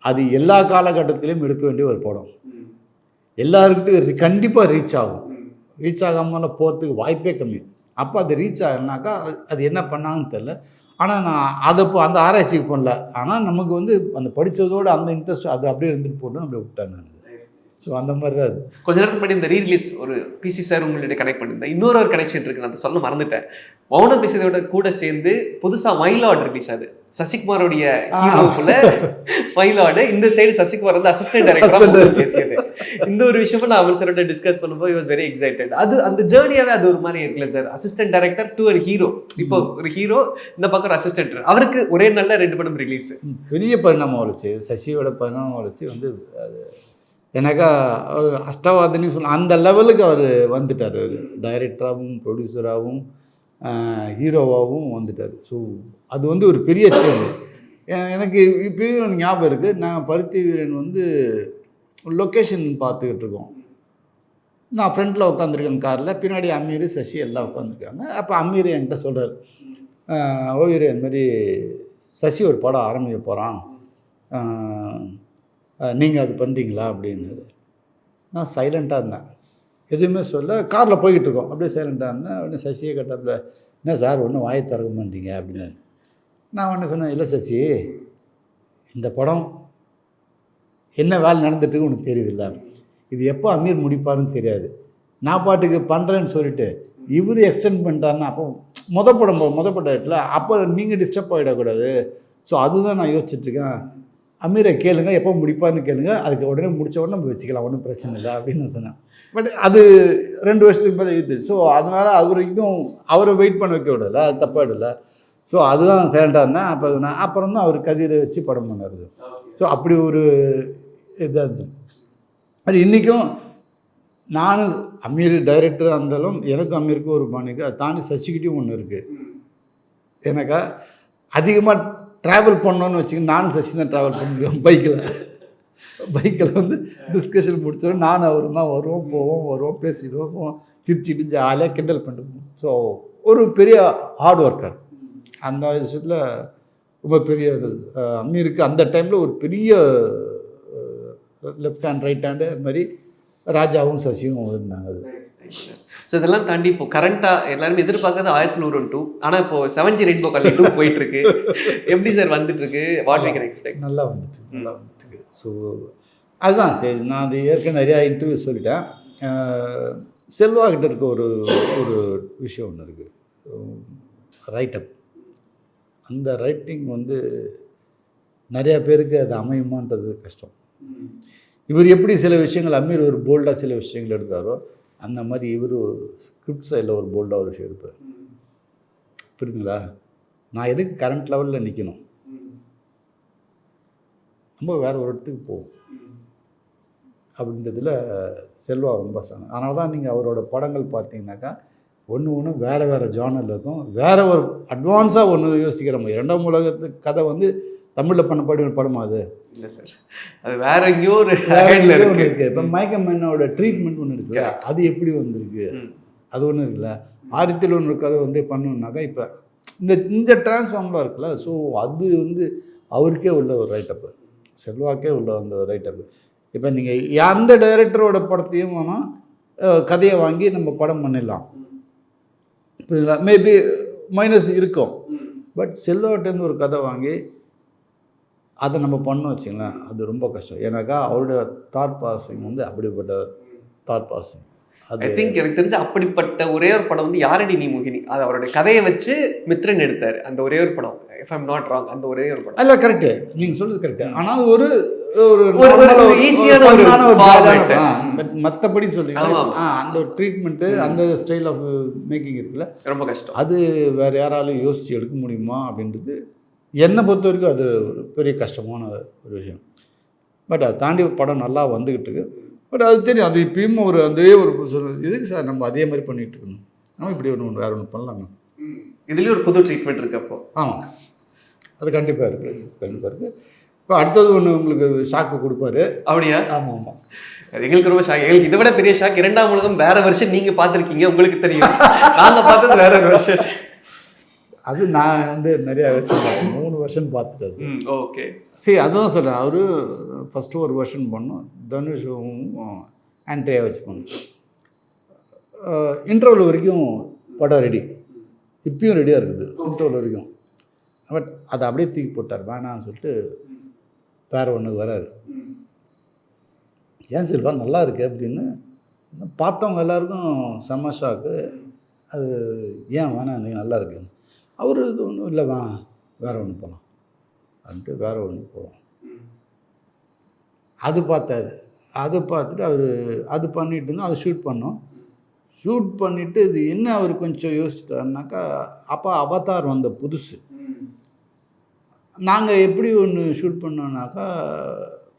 அது எல்லா காலகட்டத்திலையும் எடுக்க வேண்டிய ஒரு படம், எல்லாருக்கிட்டையும் கண்டிப்பாக ரீச் ஆகும். ரீச் ஆகாமல் போகிறதுக்கு வாய்ப்பே கம்மி. அப்போ அது ரீச் ஆகலைனாக்கா அது என்ன பண்ணாங்கன்னு தெரில. ஆனால் நான் அதை இப்போ அந்த ஆராய்ச்சிக்கு பண்ணல. ஆனால் நமக்கு வந்து அந்த படித்ததோடு அந்த இன்ட்ரெஸ்ட் அது அப்படியே இருந்துட்டு போட்டு அப்படியே விட்டேன் நான். ஸோ அந்த மாதிரி தான் அது. கொஞ்ச நேரத்துக்கு முன்னாடி இந்த ரீரிலீஸ் ஒரு பிசி சார் உங்களுடைய கனெக்ட் பண்ணியிருந்தேன். இன்னொரு கனெக்ஷன் இருக்குது, நான் சொல்ல மறந்துட்டேன். மௌனம் பேசியதோட கூட சேர்ந்து புதுசாக மயிலாட் ரிலீஸ் ஆகுது. சசிகுமாரோடைய ஹீரோக்குள்ள மயிலாடு, இந்த சைடு சசிகுமார் வந்து அசிஸ்டன்ட் டைரக்டர் பேசியது. இந்த ஒரு விஷயமும் நான் அவர் சாரோட டிஸ்கஸ் பண்ணும்போது வாஸ் வெரி எக்ஸைட்டட். அது அந்த ஜேர்னியாவே அது ஒரு மாதிரி இருக்குல்ல சார், அசிஸ்டன்ட் டைரக்டர் டு ஒரு ஹீரோ. இப்போ ஒரு ஹீரோ இந்த பக்கம் ஒரு அசிஸ்டன்ட், அவருக்கு ஒரே நல்ல 2 படம் ரிலீஸ். பெரிய பரிணாமம் வளர்ச்சி, சசியோட பரிணாமம் வளர்ச்சி வந்து அது எனக்கா அவர் அஷ்டவாதினி சொல்ல அந்த லெவலுக்கு அவர் வந்துட்டார். டைரக்டராகவும் ப்ரொடியூசராகவும் ஹீரோவாகவும் வந்துட்டார். ஸோ அது வந்து ஒரு பெரிய சேஞ்ச். எனக்கு இப்பயும் ஞாபகம் இருக்குது, நான் பருத்தி வீரன் வந்து லொக்கேஷன் பார்த்துக்கிட்டு இருக்கோம். நான் ஃப்ரண்ட்டில் உட்காந்துருக்கேன் காரில், பின்னாடி அமீர் சசி எல்லாம் உட்காந்துருக்காங்க. அப்போ அமீர் என்கிட்ட சொல்கிறார், ஓவியர் இந்த மாதிரி சசி ஒரு படம் ஆரம்பிக்க போகிறான், நீங்கள் அது பண்ணுறீங்களா அப்படின்னு. நான் சைலண்ட்டாக இருந்தேன், எதுவுமே சொல்ல. காரில் போய்கிட்டு இருக்கோம், அப்படியே சைலண்ட்டாக இருந்தேன். உடனே சசியை கேட்டாப்புல, என்ன சார் ஒன்றும் வாயை திறக்க மாட்டீங்க அப்படின்னு. நான் ஒன்று சொன்னேன், இல்லை சசி, இந்த படம் என்ன வேலை நடந்துட்டுருக்கு உனக்கு தெரியுதுல்ல, இது எப்போ அமீர் முடிப்பாருன்னு தெரியாது. நான் பாட்டுக்கு பண்ணுறேன்னு சொல்லிவிட்டு இவர் எக்ஸ்டெண்ட் பண்ணிட்டாருன்னா அப்போ மொதல் படத்தில் அப்போ நீங்கள் டிஸ்டர்ப் ஆகிடக்கூடாது. ஸோ அதுதான் நான் யோசிச்சுட்ருக்கேன். அமீரை கேளுங்க, எப்போ முடிப்பாருன்னு கேளுங்க, அதுக்கு உடனே முடித்த உடனே நம்ம வச்சுக்கலாம், ஒன்றும் பிரச்சனை இல்லை அப்படின்னு நான் சொன்னேன். பட் அது 2 வருஷத்துக்கு மேலே இழுத்து. ஸோ அதனால் அவருக்கும் அவரை வெயிட் பண்ண வைக்க விடலை, அது தப்பாக இல்லை. ஸோ அதுதான் சைலண்டாக இருந்தேன். அப்போ நான் அப்புறம் தான் அவர் கதிரை வச்சு படம் பண்ணார். ஸோ அப்படி ஒரு இதாக இருந்தது. அது இன்றைக்கும் நானும் அமீர் டைரக்டராக இருந்தாலும் எனக்கும் அமீருக்கும் ஒரு பாணிக்கு அதை தாண்டி சசிக்கிட்டையும் ஒன்று இருக்குது. எனக்கா அதிகமாக ட்ராவல் பண்ணோன்னு வச்சுக்கோங்க, நானும் சசி தான் ட்ராவல் பண்ணிக்குவோம் பைக்கில் வந்து டிஸ்கஷன் முடிச்சோம், நானும் அவரும் தான் வருவோம் பேசிடுவோம், சிரிச்சிட்டு ஜாலியாக கிண்டல் பண்ணிடுவோம். ஸோ ஒரு பெரிய ஹார்ட் ஒர்க்கர். அந்த விஷயத்தில் ரொம்ப பெரிய அமீருக்கு அந்த டைமில் ஒரு பெரிய லெஃப்ட் ஹேண்ட் ரைட் ஹேண்டு அது மாதிரி ராஜாவும் சசியும் இருந்தாங்க. அது ஸோ இதெல்லாம் தாண்டி இப்போ கரண்ட்டாக எல்லாருமே எதிர்பார்க்கறது 1102, ஆனால் இப்போ 7G ரெயின்போ கலர் 2 போயிட்டுருக்கு. எப்படி சார் வந்துட்டுருக்கு? What we can expect? நல்லா வந்துட்டு. ஸோ அதுதான் சரி, நான் அது ஏற்கனவே நிறையா இன்டர்வியூ சொல்லிட்டேன். செல்வா கிட்ட இருக்க ஒரு விஷயம் ஒன்று இருக்குது, ரைட்டப். அந்த ரைட்டிங் வந்து நிறையா பேருக்கு அது அமையுமான்றது கஷ்டம். இவர் எப்படி சில விஷயங்கள் அமீர் ஒரு போல்டாக சில விஷயங்கள் எடுத்தாரோ அந்த மாதிரி இவர் ஸ்கிரிப்ட் சைடில் ஒரு போல்டாக ஒரு விஷயம் எடுப்பார். புரியுதுங்களா? நான் எதுக்கு கரண்ட் லெவலில் நிற்கணும், நம்ம வேறு ஒரு இடத்துக்கு போவோம் அப்படின்றதுல செல்வா ரொம்ப சொன்னாங்க. அதனால தான் நீங்கள் அவரோட படங்கள் பார்த்தீங்கன்னாக்கா ஒன்று வேறு ஜானரில் இருக்கும். வேறு ஒரு அட்வான்ஸாக ஒன்று யோசிக்கிற மாதிரி. 2ஆம் உலகத்து கதை வந்து தமிழில் பண்ண படமா அது இல்லை சார், அது வேற எங்கேயோ ஒரு இருக்குது. இப்போ மயக்கமன்னோட ட்ரீட்மெண்ட் ஒன்று இருக்குல்ல, அது எப்படி வந்திருக்கு, அது ஒன்றும் இருக்குல்ல. ஆயிரத்தில் ஒன்று கதை வந்து பண்ணணுன்னாக்கா இப்போ இந்த டிரான்ஸ்ஃபார்ம்லாம் இருக்குல்ல. ஸோ அது வந்து அவருக்கே உள்ள ஒரு ரைட்டப்பு, செல்வாக்கே உள்ள அந்த ரைட்டப்பு. இப்போ நீங்கள் எந்த டைரக்டரோட படத்தையும் வேணால் கதையை வாங்கி நம்ம படம் பண்ணிடலாம். புரியுதுங்களா? மேபி மைனஸ் இருக்கும். பட் செல்வாட்டேருந்து ஒரு கதை வாங்கி அதை நம்ம பண்ணோம் வச்சுங்களேன், அது ரொம்ப கஷ்டம். ஏன்னாக்கா அவருடைய தாட் பாசிங் வந்து அப்படிப்பட்ட தாட் பாசிங். ஐ திங்க் எனக்கு தெரிஞ்ச அப்படிப்பட்ட ஒரே ஒரு படம் வந்து யாரடி நீ மோகினி, அது அவருடைய கதையை வச்சு மித்ரன் எடுத்தார். அந்த ஒரே ஒரு படம், இஃப் ஐம் நாட் ராங், அந்த ஒரே ஒரு படம். இல்லை கரெக்டு, நீங்கள் சொல்கிறது கரெக்டு. ஆனால் ஒரு ஈஸியான மற்றபடி சொல்லுங்க அந்த ஒரு ட்ரீட்மெண்ட்டு அந்த ஸ்டைல் ஆஃப் மேக்கிங் இருக்குல்ல, ரொம்ப கஷ்டம். அது வேறு யாராலும் யோசித்து எடுக்க முடியுமா அப்படின்றது என்னை பொறுத்த வரைக்கும் அது ஒரு பெரிய கஷ்டமான ஒரு விஷயம். பட் அதை தாண்டி படம் நல்லா வந்துக்கிட்டு இருக்கு. பட் அது தெரியும், அது இப்பயும் ஒரு அதே ஒரு எதுக்கு சார் நம்ம அதே மாதிரி பண்ணிகிட்டு இருக்கணும், நம்ம இப்படி ஒன்று வேறு ஒன்று பண்ணலாங்க. இதுலேயும் ஒரு புது ட்ரீட்மெண்ட் இருக்கு அப்போ. ஆமாம், அது கண்டிப்பாக இருக்குது. இப்போ அடுத்தது ஒன்று உங்களுக்கு ஷாக்கு கொடுப்பாரு. அப்படியா? ஆமாம் ஆமாம், எங்களுக்கு ரொம்ப ஷாக். எங்களுக்கு இதை விட பெரிய ஷாக், 2ஆம் உலகம் வேற வருஷம் நீங்கள் பார்த்துருக்கீங்க, உங்களுக்கு தெரியும். நாங்கள் பார்த்தது வேற ஒரு வருஷம். அது நான் வந்து நிறைய வருஷம் 3 வருஷம் பார்த்துட்டது. ஓகே, சரி, அதுதான் சொல்கிறேன். அவர் ஃபஸ்ட்டு ஒரு வருஷன் பண்ணோம், தனுஷும் ஆண்ட்ரியா வச்சு பண்ணோம். இன்டர்வல் வரைக்கும் படம் ரெடி, இப்பயும் ரெடியாக இருக்குது இன்டர்வல் வரைக்கும். பட் அதை அப்படியே தூக்கி போட்டார், வேணான்னு சொல்லிட்டு வேறு ஒன்றுக்கு வராரு. ஏன் செல்வா நல்லா இருக்கு அப்படின்னு பார்த்தவங்க எல்லாருக்கும் செம்ம ஷாக்கு. அது ஏன் வேணாம், நீங்கள் நல்லா இருக்குன்னு. அவர் இது ஒன்றும் இல்லை, வேணாம் வேறு ஒன்று போகலாம் அப்படின்ட்டு வேறு ஒன்று போவோம். அது பார்த்தாரு, அதை பார்த்துட்டு அவர் அது பண்ணிட்டுங்க, அதை ஷூட் பண்ணோம். ஷூட் பண்ணிவிட்டு இது என்ன அவர் கொஞ்சம் யோசிச்சுட்டாருனாக்கா, அப்போ அவதார் வந்த புதுசு. நாங்கள் எப்படி ஒன்று ஷூட் பண்ணோன்னாக்கா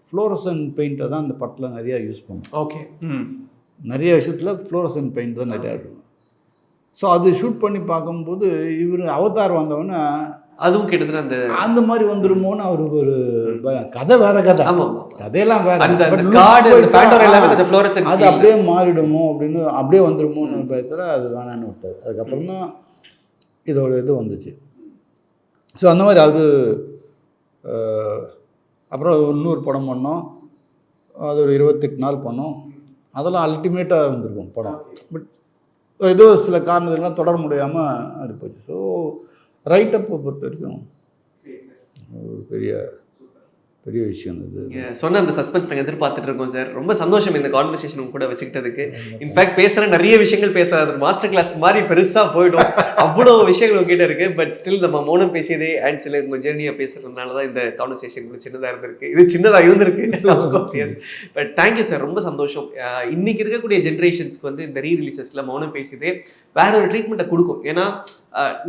ஃப்ளோரசன் பெயிண்ட்டை தான் அந்த படத்தில் நிறையா யூஸ் பண்ணோம். ஓகே, நிறைய விஷயத்தில் ஃப்ளோரசன் பெயிண்ட் தான் நிறையா இருக்கும். ஸோ அது ஷூட் பண்ணி பார்க்கும்போது இவர் அவதார் வந்தவொடனே அதுவும் கிட்டத்தட்ட அந்த மாதிரி வந்துருமோன்னு அவருக்கு ஒரு கதை, வேற கதை, கதையெல்லாம் வேற, அது அப்படியே மாறிடுமோ அப்படின்னு, அப்படியே வந்துடுமோன்னு பயத்தில் அது வேணான்னு விட்டார். அதுக்கப்புறம் தான் இதோட இது வந்துச்சு. ஸோ அந்த மாதிரி அவர் அப்புறம் இன்னொரு படம் பண்ணோம், அதோட 28 நாள் பண்ணோம். அதெல்லாம் அல்டிமேட்டாக வந்திருக்கும் படம். பட் ஏதோ சில காரணங்கள்லாம் தொடர முடியாமல் அது போச்சு. ஸோ ரைட்டப்பை பொறுத்த வரைக்கும் ஒரு பெரிய விஷயம். இது சொன்ன அந்த சஸ்பென்ஸ் நாங்கள் எதிர்பார்த்துட்டு இருக்கோம் சார். ரொம்ப சந்தோஷம் இந்த கான்வர்சேஷன் கூட வச்சுக்கிட்டதுக்கு. இன்ஃபேக்ட் பேசுகிற நிறைய விஷயங்கள் பேசுகிறது மாஸ்டர் கிளாஸ் மாதிரி பெருசாக போயிடும், அவ்வளோ விஷயங்கள் உங்ககிட்ட இருக்கு. பட் ஸ்டில் நம்ம மௌனம் பேசியதே அண்ட் சில உங்கள் ஜேர்னியை பேசுறதுனால தான் இந்த கான்வர்சேஷன் சின்னதாக இருந்திருக்கு. இது சின்னதாக இருந்திருக்கு. எஸ், பட் தேங்க்யூ சார், ரொம்ப சந்தோஷம். இன்னைக்கு இருக்கக்கூடிய ஜென்ரேஷன்ஸ்க்கு வந்து இந்த ரீ ரிலீசஸில் மௌனம் பேசியதே வேற ஒரு ட்ரீட்மெண்ட்டை கொடுக்கும். ஏன்னா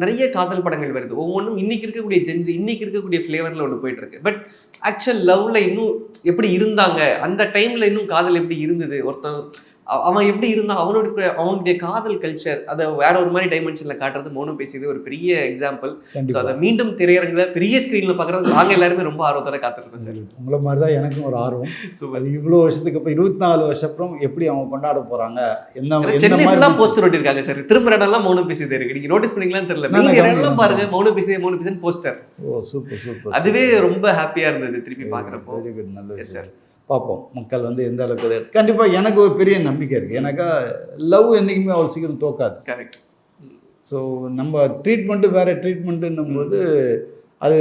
நிறைய காதல் படங்கள் வருது, ஒவ்வொன்றும் இன்னைக்கு இருக்கக்கூடிய ஜென்சி, இன்னைக்கு இருக்கக்கூடிய ஃப்ளேவரில் ஒன்று போயிட்டு இருக்கு. பட் ஆக்சுவல் லவ்ல இன்னும் எப்படி இருந்தாங்க, அந்த டைம்ல இன்னும் காதல் எப்படி இருந்தது, ஒருத்தன் அவன் எப்படி இருந்தான், அவனுடைய காதல் கல்ச்சர் அதை வேற ஒரு மாதிரி டைமென்ஷன்ல காட்டுறது மௌனம் பேசியது ஒரு பெரிய எக்ஸாம்பிள். அதை மீண்டும் திரையரங்குல பெரிய ஸ்கிரீன்ல பாக்குறது நாங்க எல்லாருமே ரொம்ப ஆர்வத்தோட காத்திருக்கோம் சார். உங்களை மாதிரி தான் எனக்கும் ஒரு ஆர்வம். அது இவ்வளோ வருஷத்துக்கு அப்புறம் 24 வருஷம் அப்புறம் எப்படி அவங்க கொண்டாட போறாங்க, என்ன போஸ்டர் ஒட்டிருக்காங்க சார். திரும்ப இடம்லாம் மௌனம் பேசியது இருக்கு, நீங்க நோட்டீஸ் பண்ணீங்களான்னு தெரியல, பாருங்க மௌனம் பேசியது போஸ்டர். ஓ சூப்பர் சூப்பர், அதுவே ரொம்ப ஹாப்பியா இருந்தது திருப்பி பாக்குறப்போ. வெரி குட், நல்லது சார். பார்ப்போம் மக்கள் வந்து எந்த அளவுக்கு. கண்டிப்பாக எனக்கு ஒரு பெரிய நம்பிக்கை இருக்குது. ஏன்னாக்கா லவ் என்றைக்குமே அவ்வளோ சீக்கிரம் தோக்காது. கரெக்ட். ஸோ நம்ம ட்ரீட்மெண்ட்டு வேறு ட்ரீட்மெண்ட்டுன்னும்போது அது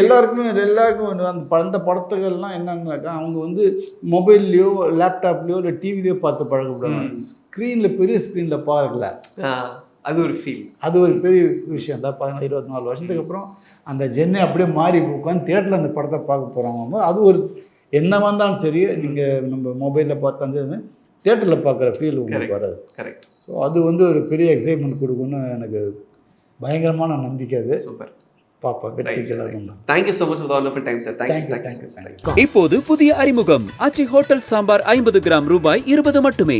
எல்லாருக்கும் அந்த படத்துகள்லாம் என்னன்னாக்கா அவங்க வந்து மொபைல்லையோ லேப்டாப்லேயோ இல்லை டிவிலையோ பார்த்து பழகக்கூடாது. ஸ்க்ரீனில் பெரிய ஸ்க்ரீனில் பார்க்கல, அது ஒரு ஃபீல். அது ஒரு பெரிய விஷயம் தான். 24 வருஷத்துக்கு அப்புறம் அந்த ஜென்னை அப்படியே மாறி உட்காந்து தேட்டரில் அந்த படத்தை பார்க்க போகிறாங்க. அது ஒரு என்ன வந்தாலும் சரி, நீங்கள் நம்ம மொபைலில் பார்த்தாலும் தேட்டரில் பார்க்குற ஃபீல் உங்களுக்கு வராது. கரெக்ட். ஸோ அது வந்து ஒரு பெரிய எக்ஸைட்மெண்ட் கொடுக்குன்னு எனக்கு பயங்கரமான நம்பிக்கை. அது சூப்பர். பாப்பா வெற்றிகளாக. Thank you so much for the wonderful time sir. இப்போது புதிய அறிமுகம் ஆச்சி ஹோட்டல் சாம்பார் 50 கிராம் ரூபாய் 20 மட்டுமே.